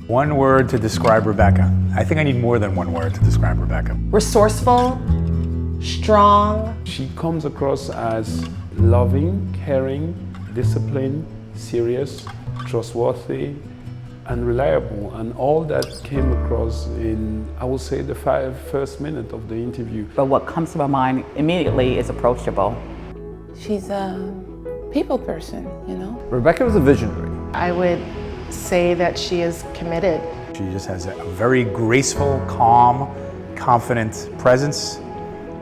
One word to describe Rebecca. I think I need more than one word to describe Rebecca. Resourceful, strong. She comes across as loving, caring, disciplined, serious, trustworthy, and reliable, and all that came across in, I would say, the first minute of the interview. But what comes to my mind immediately is approachable. She's a people person, you know? Rebecca was a visionary. I would say that she is committed. She just has a very graceful, calm, confident presence.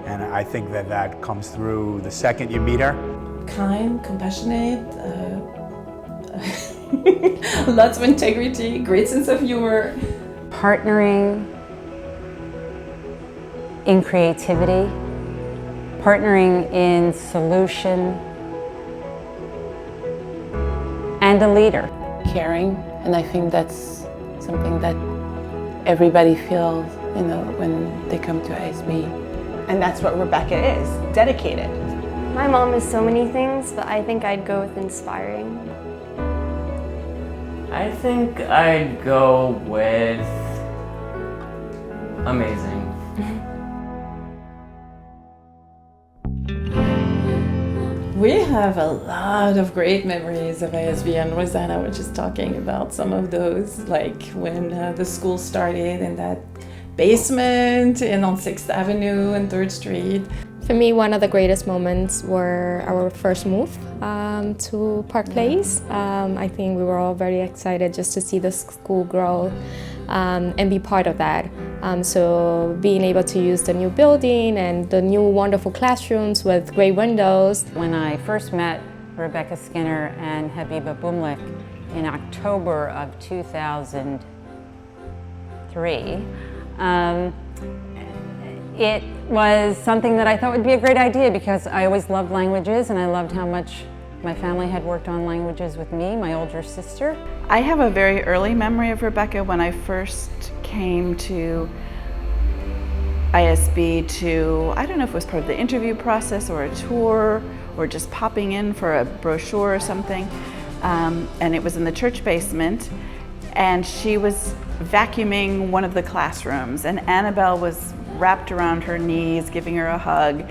And I think that comes through the second you meet her. Kind, compassionate, lots of integrity, great sense of humor. Partnering in creativity, partnering in solution, and a leader. Caring, and I think that's something that everybody feels, you know, when they come to ISB. And that's what Rebecca is, dedicated. My mom is so many things, but I think I'd go with inspiring. I think I'd go with amazing. We have a lot of great memories of ISB, and Rosanna was just talking about some of those, like when the school started in that basement and on 6th Avenue and 3rd Street. For me, one of the greatest moments were our first move to Park Place. I think we were all very excited just to see the school grow and be part of that. So being able to use the new building and the new wonderful classrooms with great windows. When I first met Rebecca Skinner and Habiba Bumlik in October of 2003, it was something that I thought would be a great idea because I always loved languages and I loved how much my family had worked on languages with me, my older sister. I have a very early memory of Rebecca when I first came to ISB to, I don't know if it was part of the interview process or a tour or just popping in for a brochure or something. And it was in the church basement, and she was vacuuming one of the classrooms, and Annabelle was wrapped around her knees, giving her a hug.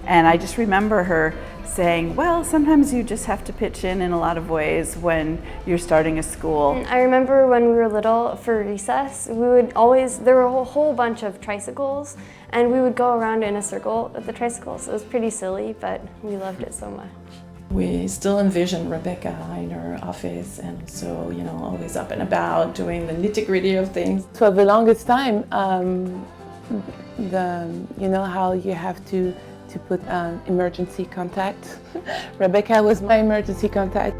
And I just remember her saying, well, sometimes you just have to pitch in a lot of ways when you're starting a school. I remember when we were little, for recess, we would always, there were a whole bunch of tricycles, and we would go around in a circle with the tricycles. It was pretty silly, but we loved it so much. We still envision Rebecca in her office, and so, you know, always up and about, doing the nitty-gritty of things. For the longest time, you know how you have to put emergency contact. Rebecca was my emergency contact.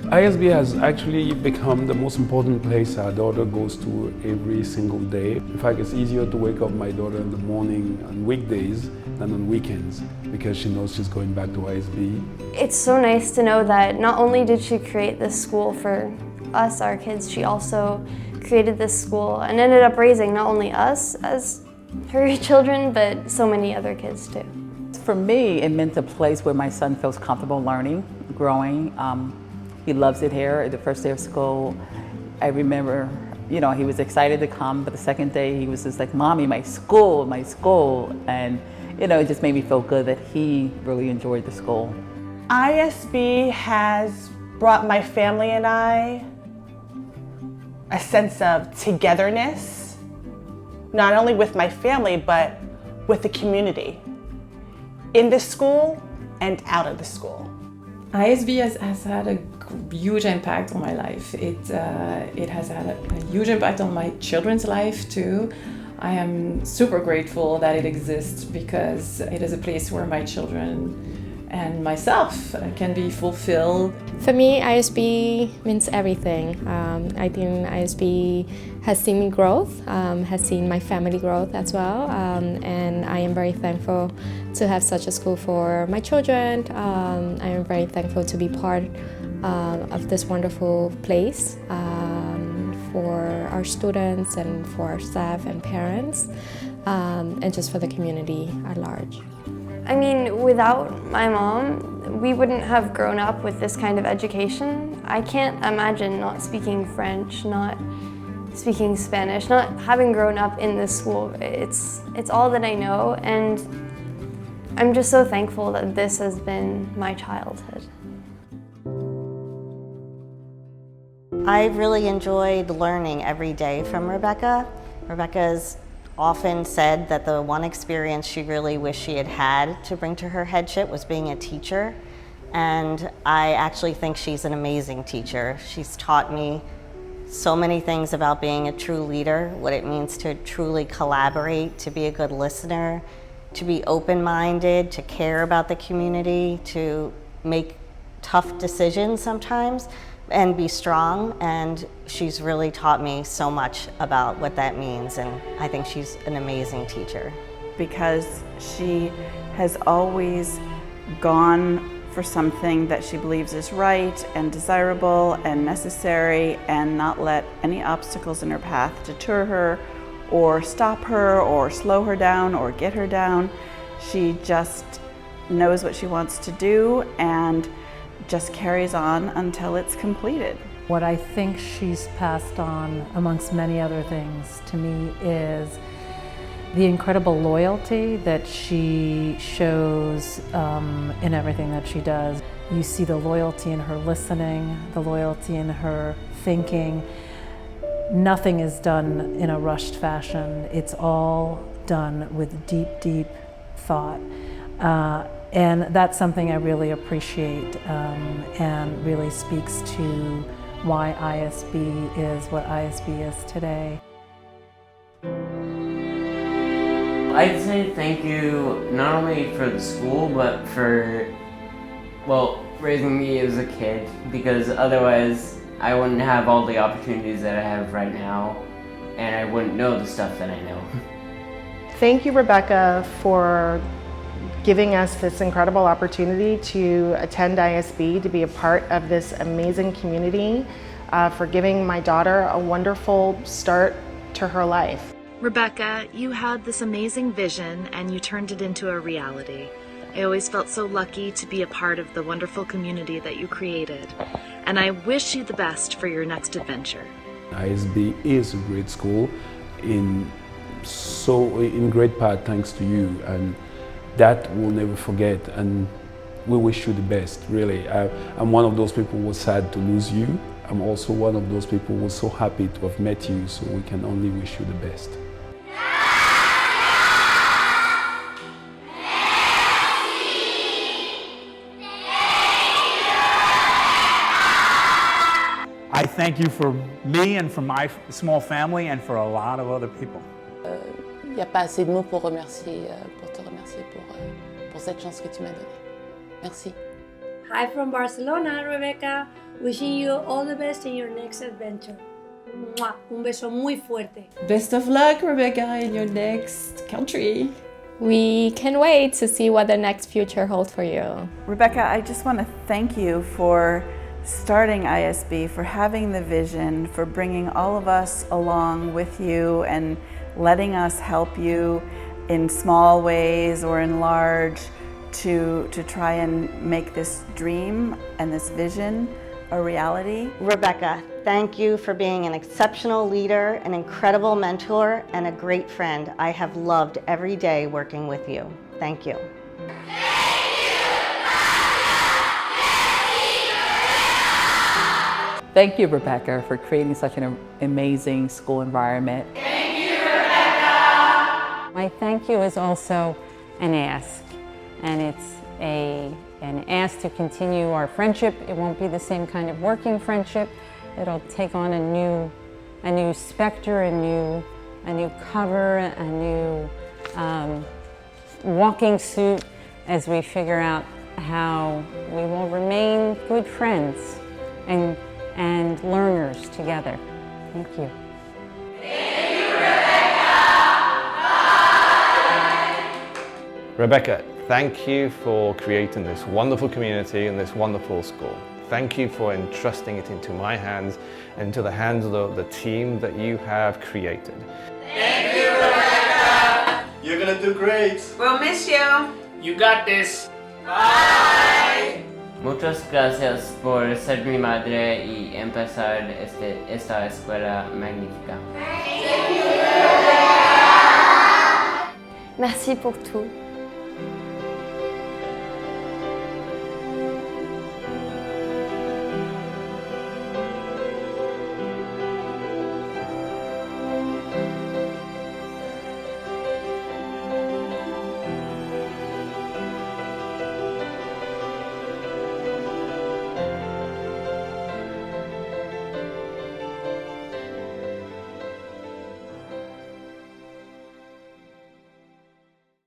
ISB has actually become the most important place our daughter goes to every single day. In fact, it's easier to wake up my daughter in the morning on weekdays than on weekends because she knows she's going back to ISB. It's so nice to know that not only did she create this school for us, our kids, she also created this school and ended up raising not only us as her children, but so many other kids too. For me, it meant a place where my son feels comfortable learning, growing. He loves it here. The first day of school, I remember, you know, he was excited to come, but the second day he was just like, Mommy, my school. And, you know, it just made me feel good that he really enjoyed the school. ISB has brought my family and I a sense of togetherness, not only with my family, but with the community, in the school and out of the school. ISB has had a huge impact on my life. It has had a huge impact on my children's life too. I am super grateful that it exists because it is a place where my children and myself can be fulfilled. For me, ISB means everything. I think ISB has seen me growth, has seen my family growth as well, and I am very thankful to have such a school for my children. I am very thankful to be part of this wonderful place for our students and for our staff and parents, and just for the community at large. I mean, without my mom, we wouldn't have grown up with this kind of education. I can't imagine not speaking French, not speaking Spanish, not having grown up in this school. It's all that I know, and I'm just so thankful that this has been my childhood. I've really enjoyed learning every day from Rebecca. Rebecca's often said that the one experience she really wished she had had to bring to her headship was being a teacher. And I actually think she's an amazing teacher. She's taught me so many things about being a true leader, what it means to truly collaborate, to be a good listener, to be open-minded, to care about the community, to make tough decisions sometimes, and be strong. And she's really taught me so much about what that means, and I think she's an amazing teacher. Because she has always gone for something that she believes is right and desirable and necessary, and not let any obstacles in her path deter her or stop her or slow her down or get her down. She just knows what she wants to do and just carries on until it's completed. What I think she's passed on, amongst many other things, to me is the incredible loyalty that she shows in everything that she does. You see the loyalty in her listening, the loyalty in her thinking. Nothing is done in a rushed fashion. It's all done with deep, deep thought. And that's something I really appreciate, and really speaks to why ISB is what ISB is today. I'd say thank you not only for the school, but for, well, raising me as a kid, because otherwise I wouldn't have all the opportunities that I have right now, and I wouldn't know the stuff that I know. Thank you, Rebecca, for giving us this incredible opportunity to attend ISB, to be a part of this amazing community, for giving my daughter a wonderful start to her life. Rebecca, you had this amazing vision and you turned it into a reality. I always felt so lucky to be a part of the wonderful community that you created, and I wish you the best for your next adventure. ISB is a great school, in great part thanks to you, and that we'll never forget, and we wish you the best, really. I'm one of those people who was sad to lose you. I'm also one of those people who was so happy to have met you, so we can only wish you the best. I thank you for me and for my small family and for a lot of other people. Il n'y a pas assez de mots pour te remercier pour cette chance que tu m'as donnée. Merci. Hi from Barcelona, Rebecca. Wishing you all the best in your next adventure. Mwah. Un beso muy fuerte. Best of luck, Rebecca, in your next country. We can wait to see what the next future holds for you. Rebecca, I just want to thank you for starting ISB, for having the vision, for bringing all of us along with you and letting us help you in small ways or in large to try and make this dream and this vision a reality. Rebecca, thank you for being an exceptional leader, an incredible mentor, and a great friend. I have loved every day working with you. Thank you. Thank you, Rebecca, for creating such an amazing school environment. Thank you, Rebecca! My thank you is also an ask, and it's an ask to continue our friendship. It won't be the same kind of working friendship. It'll take on a new specter, a new cover, a new walking suit as we figure out how we will remain good friends and learners together. Thank you. Thank you, Rebecca. Bye. Rebecca, thank you for creating this wonderful community and this wonderful school. Thank you for entrusting it into my hands and into the hands of the team that you have created. Thank you, Rebecca. You're gonna do great. We'll miss you. You got this. Muchas gracias por ser mi madre y empezar esta escuela magnífica. Merci pour tout.